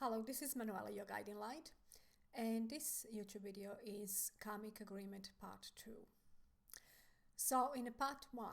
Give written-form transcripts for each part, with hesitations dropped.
Hello, this is Manuela, your guiding light, and this YouTube video is Karmic Agreement Part 2. So in Part 1,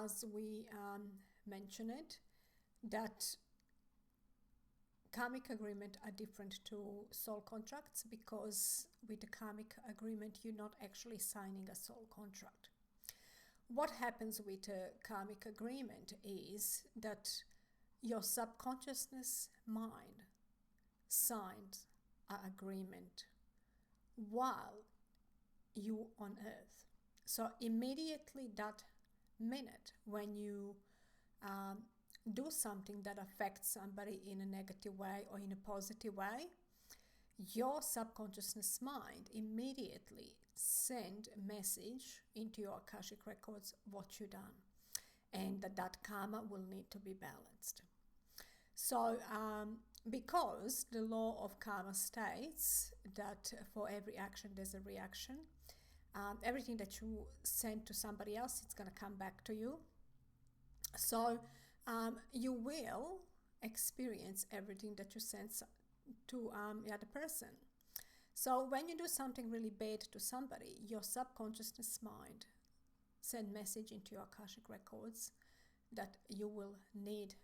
as we mentioned, that Karmic agreement are different to soul contracts because with the Karmic agreement, you're not actually signing a soul contract. What happens with a Karmic agreement is that your subconsciousness mind signed an agreement while you on earth. So immediately that minute when you do something that affects somebody in a negative way or in a positive way, your subconsciousness mind immediately send a message into your Akashik Records what you done, and that karma will need to be balanced. So because the law of karma states that for every action there's a reaction, everything that you send to somebody else, it's going to come back to you. So you will experience everything that you send to the other person. So when you do something really bad to somebody, your subconsciousness mind send message into your Akashic Records that you will need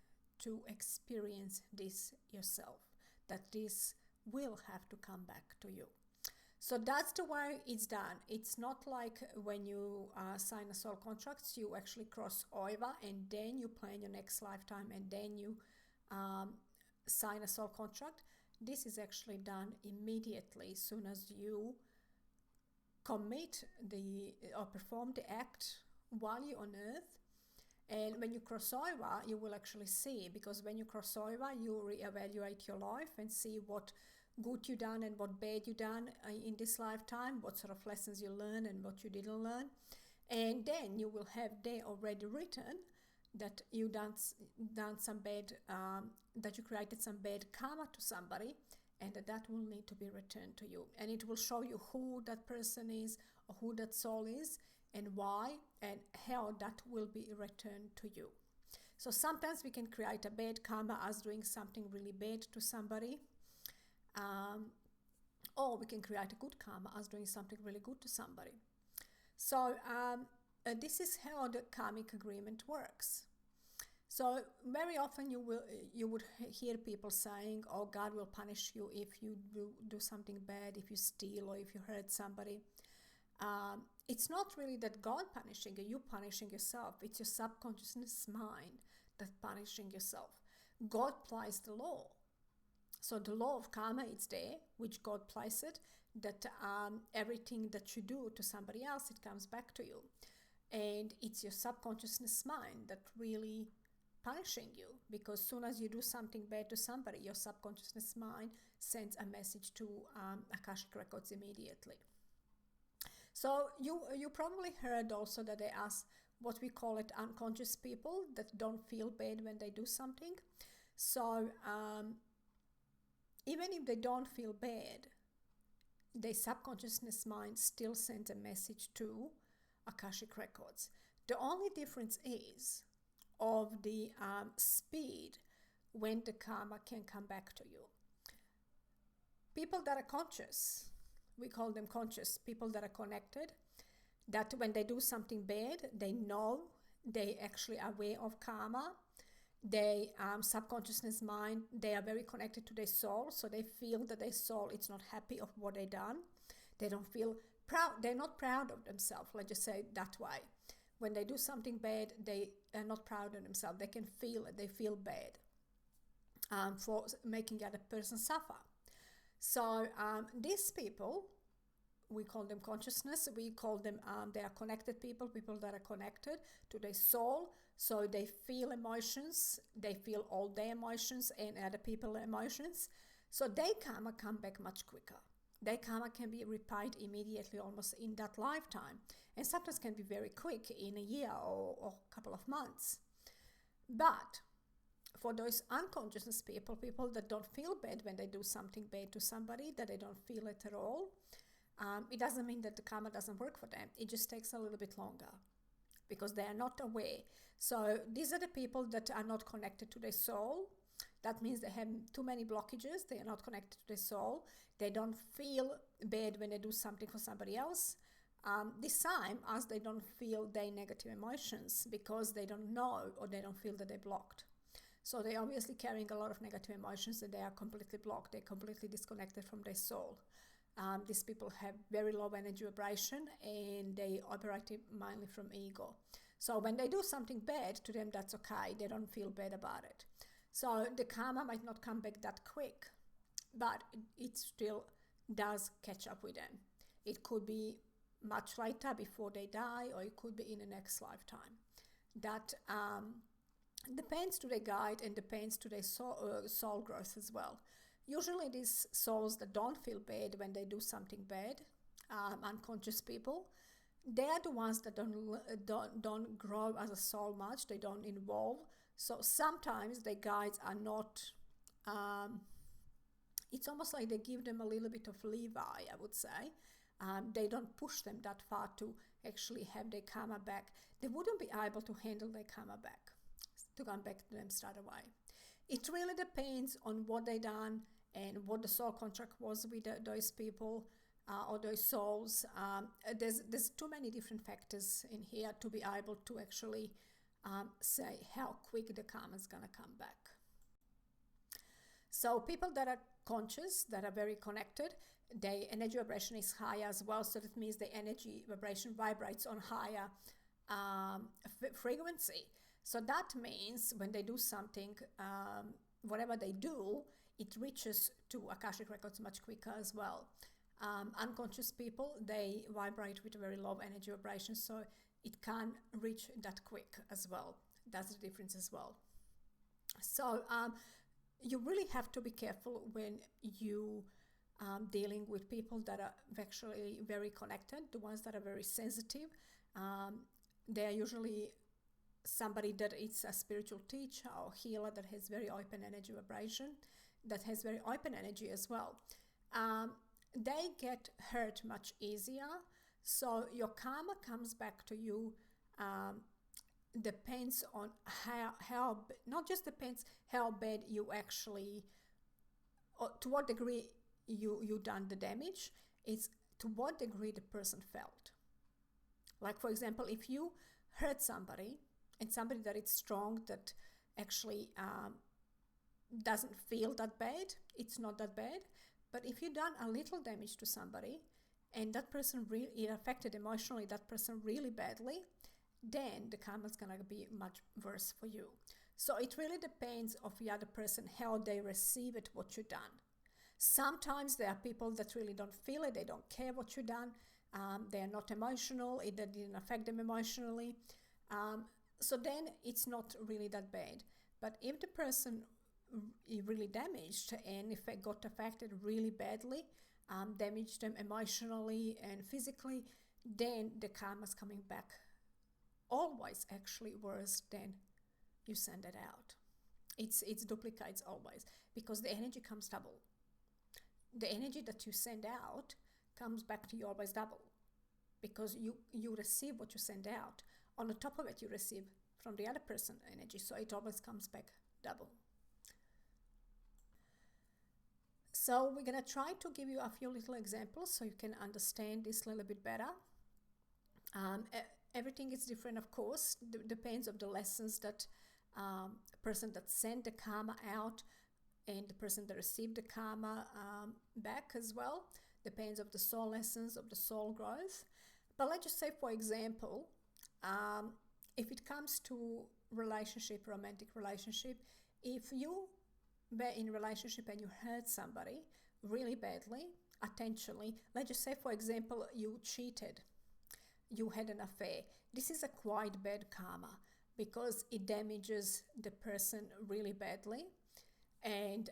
to experience this yourself, that this will have to come back to you. So that's the way it's done. It's not like when you sign a soul contract, you actually cross over and then you plan your next lifetime and then you sign a soul contract. This is actually done immediately as soon as you commit or perform the act while you're on earth. And when you cross over, you will actually see, because when you cross over, you reevaluate your life and see what good you done and what bad you done in this lifetime, what sort of lessons you learn and what you didn't learn. And then you will have there already written that you done some bad, that you created some bad karma to somebody, and that will need to be returned to you. And it will show you who that person is or who that soul is and why and how that will be returned to you. So sometimes we can create a bad karma as doing something really bad to somebody, or we can create a good karma as doing something really good to somebody. So this is how the karmic agreement works. So very often you would hear people saying, oh, God will punish you if you do something bad, if you steal or if you hurt somebody. It's not really that God punishing you, you're punishing yourself. It's your subconsciousness mind that's punishing yourself. God applies the law. So the law of karma is there, which God placed, that everything that you do to somebody else, it comes back to you. And it's your subconsciousness mind that really punishing you, because as soon as you do something bad to somebody, your subconsciousness mind sends a message to Akashic Records immediately. So you probably heard also that they ask what we call it unconscious people that don't feel bad when they do something. So even if they don't feel bad, their subconsciousness mind still sends a message to Akashic Records. The only difference is of the speed when the karma can come back to you. People that are conscious, we call them conscious, people that are connected, that when they do something bad, they know, they actually are aware of karma. They subconsciousness mind, they are very connected to their soul, so they feel that their soul is not happy of what they done. They don't feel proud, they're not proud of themselves, let's just say it that way. When they do something bad, they are not proud of themselves. They can feel it, they feel bad for making the other person suffer. So these people, we call them consciousness, we call them, they are connected people that are connected to their soul. So they feel emotions, they feel all their emotions and other people's emotions. So their karma come back much quicker. Their karma can be repaid immediately, almost in that lifetime. And sometimes can be very quick, in a year or a couple of months. But for those unconscious people that don't feel bad when they do something bad to somebody, that they don't feel it at all, it doesn't mean that the karma doesn't work for them. It just takes a little bit longer because they are not aware. So these are the people that are not connected to their soul. That means they have too many blockages. They are not connected to their soul. They don't feel bad when they do something for somebody else. This time, as they don't feel their negative emotions because they don't know or they don't feel that they're blocked. So they're obviously carrying a lot of negative emotions and they are completely blocked. They're completely disconnected from their soul. These people have very low energy vibration and they operate mainly from ego. So when they do something bad to them, that's okay. They don't feel bad about it. So the karma might not come back that quick, but it still does catch up with them. It could be much later before they die, or it could be in the next lifetime. That depends to their guide and depends to their soul growth as well. Usually these souls that don't feel bad when they do something bad, unconscious people, they are the ones that don't grow as a soul much. They don't evolve. So sometimes their guides are not. It's almost like they give them a little bit of leeway, I would say. They don't push them that far to actually have their karma back. They wouldn't be able to handle their karma back, to come back to them straight away. It really depends on what they done and what the soul contract was with those people. Or those souls. There's too many different factors in here to be able to actually say how quick the karma is going to come back. So people that are conscious, that are very connected, their energy vibration is higher as well. So that means the energy vibration vibrates on higher frequency. So that means when they do something, whatever they do, it reaches to Akashik Records much quicker as well. Unconscious people, they vibrate with a very low energy vibration, so it can't reach that quick as well. That's the difference as well. So you really have to be careful when you dealing with people that are actually very connected, the ones that are very sensitive. They are usually somebody that is a spiritual teacher or healer that has very open energy vibration, that has very open energy as well. They get hurt much easier. So your karma comes back to you. Depends on how not just depends how bad you actually, or to what degree you done the damage. It's to what degree the person felt. Like for example, if you hurt somebody and somebody that is strong, that actually doesn't feel that bad, it's not that bad. But if you done a little damage to somebody and that person it affected emotionally that person really badly, then the karma is going to be much worse for you. So it really depends of the other person, how they receive it, what you done. Sometimes there are people that really don't feel it, they don't care what you done, they are not emotional, it didn't affect them emotionally. So then it's not really that bad. But if the person really damaged and if it got affected really badly, damaged them emotionally and physically, then the karma is coming back always actually worse than you send it out. It's duplicates always, because the energy comes double. The energy that you send out comes back to you always double, because you receive what you send out. On the top of it, you receive from the other person energy, so it always comes back double. So we're going to try to give you a few little examples so you can understand this a little bit better. Everything is different, of course. Depends on the lessons that person that sent the karma out and the person that received the karma back as well. Depends of the soul lessons, of the soul growth. But let's just say, for example, if it comes to relationship, romantic relationship, if you were in a relationship and you hurt somebody really badly, intentionally, let's just say, for example, you cheated, you had an affair. This is a quite bad karma because it damages the person really badly, and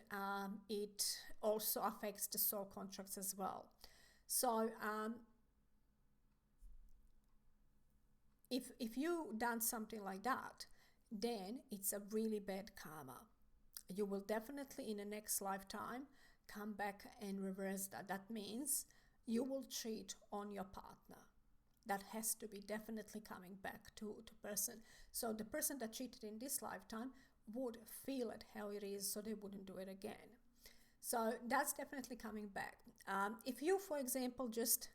it also affects the soul contracts as well. So if you done something like that, then it's a really bad karma. You will definitely in the next lifetime come back and reverse that. That means you will cheat on your partner. That has to be definitely coming back to person. So the person that cheated in this lifetime would feel it how it is, so they wouldn't do it again. So that's definitely coming back. If you, for example, just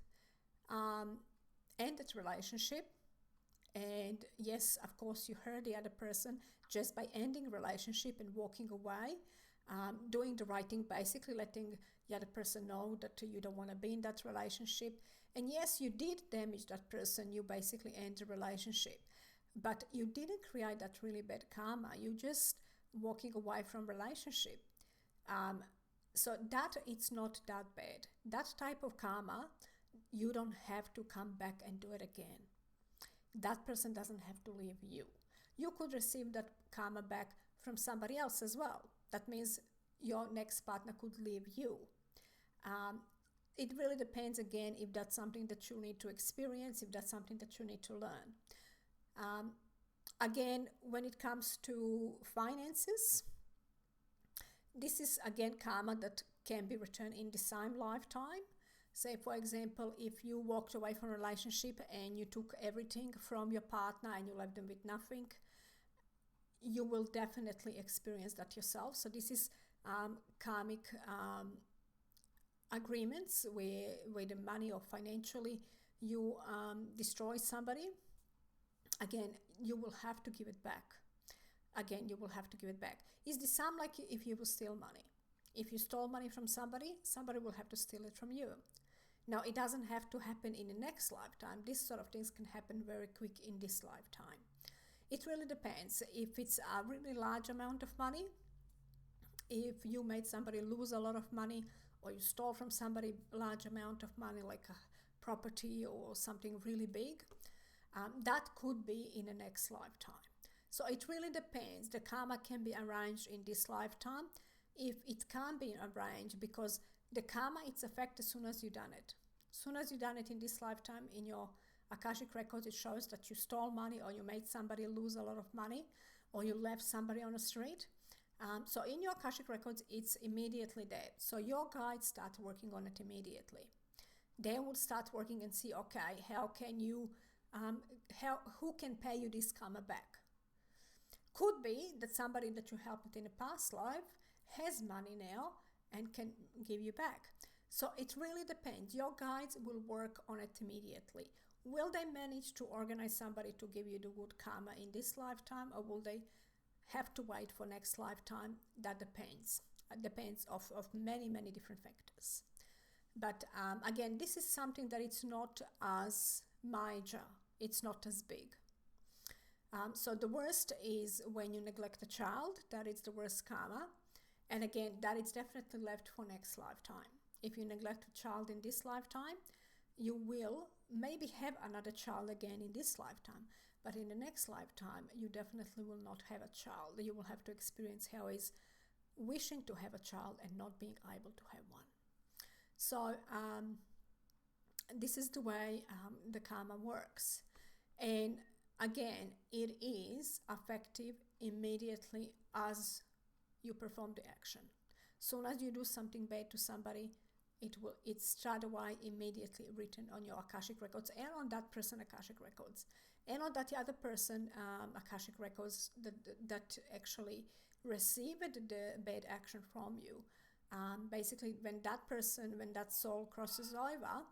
ended relationship, and yes, of course, you hurt the other person just by ending relationship and walking away, doing the right thing, basically letting the other person know that you don't want to be in that relationship. And yes, you did damage that person, you basically end the relationship. But you didn't create that really bad karma, you just walking away from relationship. So that it's not that bad. That type of karma, you don't have to come back and do it again. That person doesn't have to leave you. You could receive that karma back from somebody else as well. That means your next partner could leave you. It really depends, again, if that's something that you need to experience, if that's something that you need to learn. Again, when it comes to finances, this is again karma that can be returned in the same lifetime. Say, for example, if you walked away from a relationship and you took everything from your partner and you left them with nothing, you will definitely experience that yourself. So this is karmic agreements where the money or financially you destroy somebody. Again, you will have to give it back. Again, you will have to give it back. Is the same like if you will steal money? If you stole money from somebody, somebody will have to steal it from you. Now, it doesn't have to happen in the next lifetime. These sort of things can happen very quick in this lifetime. It really depends. If it's a really large amount of money, if you made somebody lose a lot of money, or you stole from somebody a large amount of money, like a property or something really big, that could be in the next lifetime. So it really depends. The karma can be arranged in this lifetime. If it can't be arranged, because the karma, it's effect as soon as you've done it. As soon as you've done it in this lifetime, in your Akashic Records, it shows that you stole money, or you made somebody lose a lot of money, or you left somebody on the street. So in your Akashic Records, it's immediately there. So your guides start working on it immediately. They will start working and see, okay, how can you, who can pay you this karma back? Could be that somebody that you helped in a past life has money now and can give you back. So it really depends. Your guides will work on it immediately. Will they manage to organize somebody to give you the good karma in this lifetime, or will they have to wait for next lifetime? That depends. It depends of many, many different factors. But again, this is something that it's not as major. It's not as big. So the worst is when you neglect a child. That is the worst karma. And again, that is definitely left for next lifetime. If you neglect a child in this lifetime, you will maybe have another child again in this lifetime. But in the next lifetime, you definitely will not have a child. You will have to experience how is wishing to have a child and not being able to have one. So this is the way the karma works. And again, it is effective immediately as you perform the action. Soon as you do something bad to somebody, it's straight away immediately written on your Akashic Records and on that person Akashic Records and on that other person Akashic Records that actually received the bad action from you. Basically, when that soul crosses over,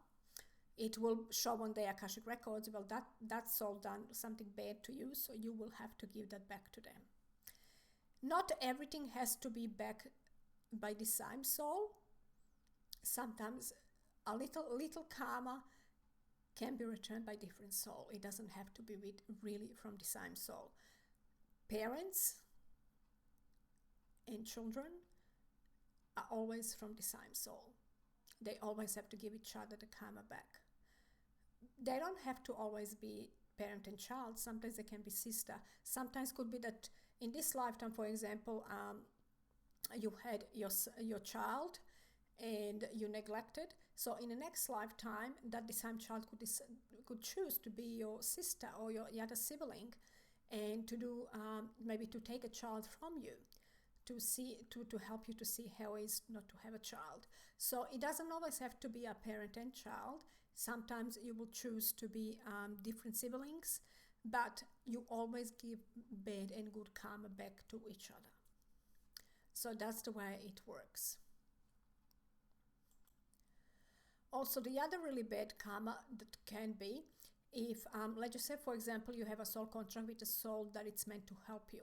it will show on the Akashic Records, well, that soul done something bad to you, so you will have to give that back to them. Not everything has to be back by the same soul. Sometimes a little karma can be returned by different soul. It doesn't have to be really from the same soul. Parents and children are always from the same soul. They always have to give each other the karma back. They don't have to always be parent and child. Sometimes they can be sister. Sometimes could be that in this lifetime, for example, you had your child and you neglected. So in the next lifetime, that the same child could choose to be your sister or your other sibling, and to do maybe to take a child from you, to help you to see how it is not to have a child. So it doesn't always have to be a parent and child. Sometimes you will choose to be different siblings. but you always give bad and good karma back to each other. So that's the way it works. Also, the other really bad karma that can be if, let's just say, for example, you have a soul contract with a soul that it's meant to help you.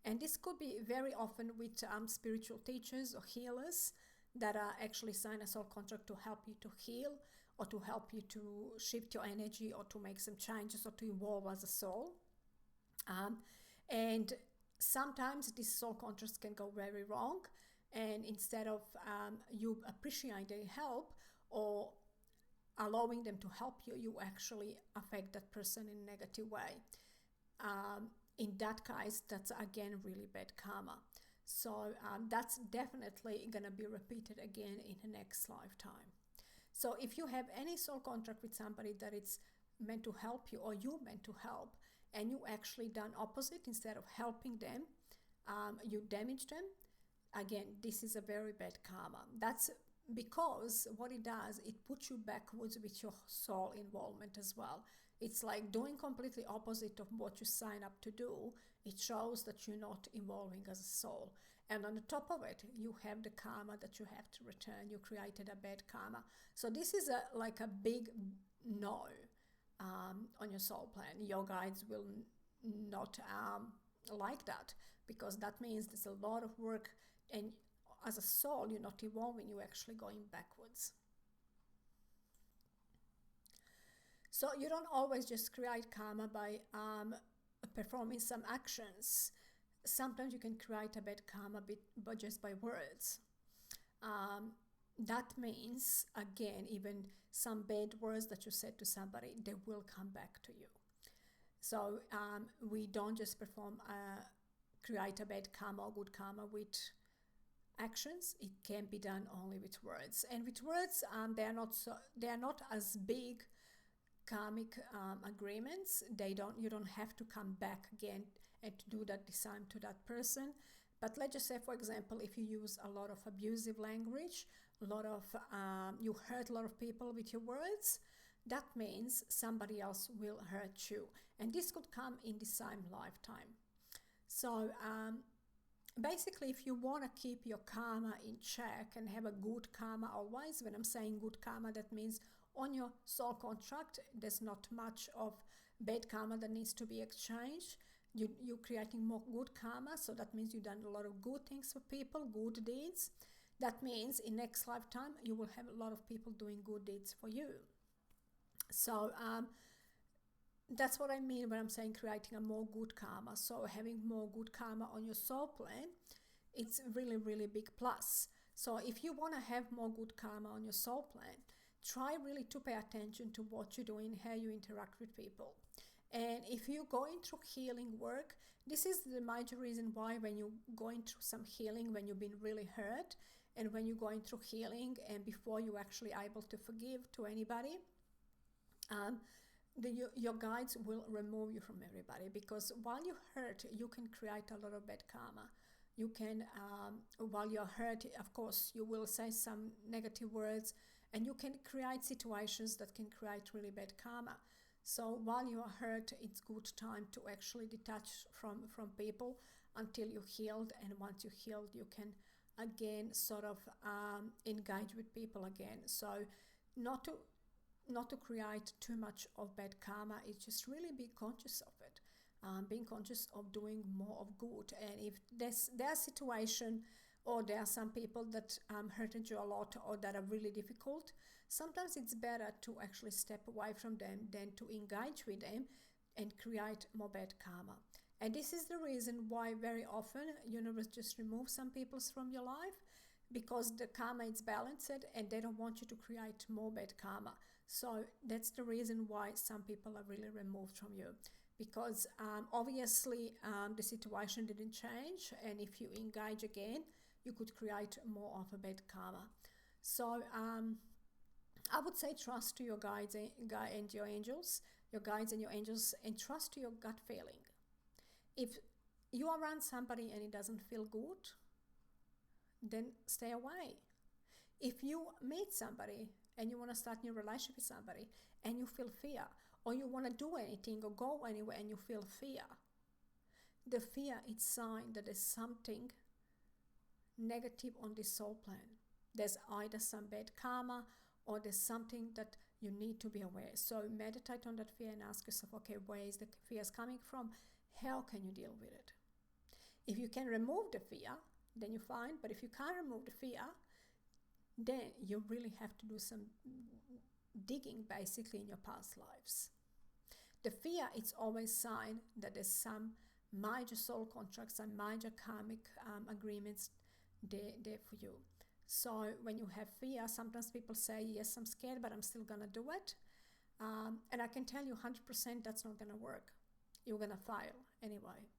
And this could be very often with spiritual teachers or healers that actually sign a soul contract to help you to heal, or to help you to shift your energy, or to make some changes, or to evolve as a soul. And sometimes these soul contracts can go very wrong, and instead of you appreciating their help or allowing them to help you, you actually affect that person in a negative way. In that case, that's again really bad karma. So that's definitely going to be repeated again in the next lifetime. So if you have any soul contract with somebody that it's meant to help you, or you meant to help, and you actually done opposite, instead of helping them, you damage them, again, this is a very bad karma. That's because what it does, it puts you backwards with your soul involvement as well. It's like doing completely opposite of what you sign up to do. It shows that you're not evolving as a soul. And on the top of it, you have the karma that you have to return. You created a bad karma. So this is like a big no on your soul plan. Your guides will not like that, because that means there's a lot of work, and as a soul, you're not evolving, you're actually going backwards. So you don't always just create karma by performing some actions. Sometimes you can create a bad karma but just by words. That means, again, even some bad words that you said to somebody, they will come back to you. So we don't just create a bad karma or good karma with actions. It can be done only with words. And with words, they are not as big karmic agreements. You don't have to come back again and to do that this time to that person. But let's just say, for example, if you use a lot of abusive language, you hurt a lot of people with your words, that means somebody else will hurt you. And this could come in the same lifetime. So basically, if you want to keep your karma in check and have a good karma always, when I'm saying good karma, that means on your soul contract, there's not much of bad karma that needs to be exchanged. You're creating more good karma, so that means you've done a lot of good things for people, good deeds. That means in next lifetime, you will have a lot of people doing good deeds for you. So that's what I mean when I'm saying creating a more good karma. So having more good karma on your soul plan, it's really, really big plus. So if you want to have more good karma on your soul plan, try really to pay attention to what you're doing, how you interact with people. And if you're going through healing work, this is the major reason why when you're going through some healing, when you've been really hurt, and when you're going through healing and before you're actually able to forgive to anybody, your guides will remove you from everybody, because while you're hurt, you can create a lot of bad karma. You can, while you're hurt, of course, you will say some negative words, and you can create situations that can create really bad karma. So while you are hurt, it's good time to actually detach from people until you're healed. And once you're healed, you can again sort of engage with people again. So not to create too much of bad karma, it's just really be conscious of it. Being conscious of doing more of good. And if there's a situation, or there are some people that hurted you a lot, or that are really difficult, sometimes it's better to actually step away from them than to engage with them and create more bad karma. And this is the reason why very often universe just removes some people from your life, because the karma is balanced and they don't want you to create more bad karma. So that's the reason why some people are really removed from you, because obviously the situation didn't change, and if you engage again, you could create more of a bad karma. So I would say trust to your guides and your angels, your guides and your angels, and trust to your gut feeling. If you are around somebody and it doesn't feel good, then stay away. If you meet somebody and you want to start a new relationship with somebody and you feel fear, or you want to do anything or go anywhere and you feel fear. The fear is a sign that there's something negative on this soul plan. There's either some bad karma or there's something that you need to be aware. So meditate on that fear and ask yourself, okay, where is the fear coming from? How can you deal with it? If you can remove the fear, then you're fine. But if you can't remove the fear, then you really have to do some digging basically in your past lives. The fear is always a sign that there's some major soul contracts and major karmic agreements there for you. So when you have fear, sometimes people say, yes, I'm scared, but I'm still going to do it. And I can tell you 100% that's not going to work. You're going to fail anyway.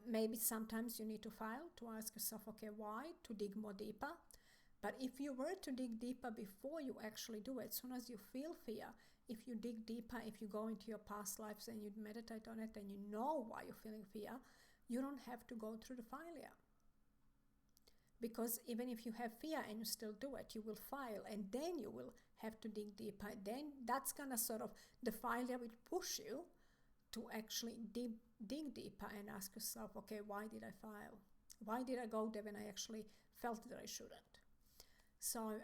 Maybe sometimes you need to fail to ask yourself, okay, why? To dig more deeper. But if you were to dig deeper before you actually do it, as soon as you feel fear, if you dig deeper, if you go into your past lives and you meditate on it and you know why you're feeling fear, you don't have to go through the failure. Because even if you have fear and you still do it, you will fail and then you will have to dig deeper. Then that's going to sort of, the failure will push you to actually dig deeper and ask yourself, okay, why did I fail? Why did I go there when I actually felt that I shouldn't? So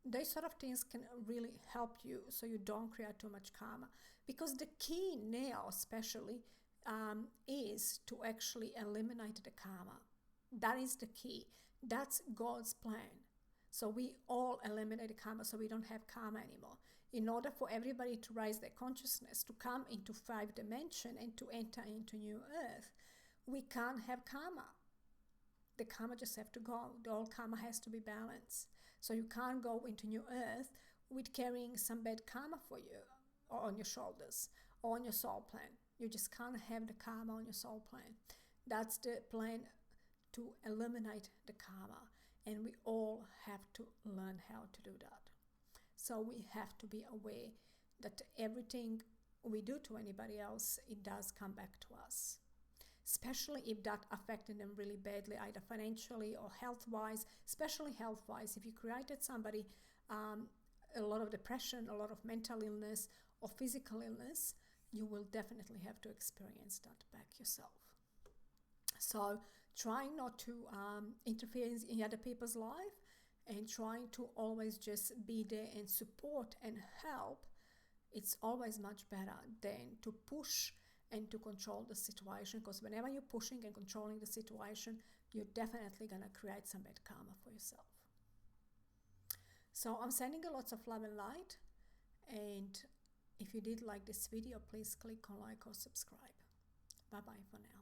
those sort of things can really help you so you don't create too much karma. Because the key now especially is to actually eliminate the karma. That is the key. That's God's plan. So we all eliminate the karma so we don't have karma anymore. In order for everybody to raise their consciousness, to come into 5 dimension and to enter into new earth, we can't have karma. The karma just have to go. The old karma has to be balanced. So you can't go into new earth with carrying some bad karma for you or on your shoulders or on your soul plan. You just can't have the karma on your soul plan. That's the plan, to eliminate the karma, and we all have to learn how to do that. So we have to be aware that everything we do to anybody else, it does come back to us, especially if that affected them really badly, either financially or health-wise. Especially health-wise, if you created somebody a lot of depression, a lot of mental illness or physical illness, you will definitely have to experience that back yourself. So trying not to interfere in other people's life and trying to always just be there and support and help, it's always much better than to push and to control the situation, because whenever you're pushing and controlling the situation, you're definitely going to create some bad karma for yourself. So I'm sending you lots of love and light, and if you did like this video, please click on like or subscribe. Bye bye for now.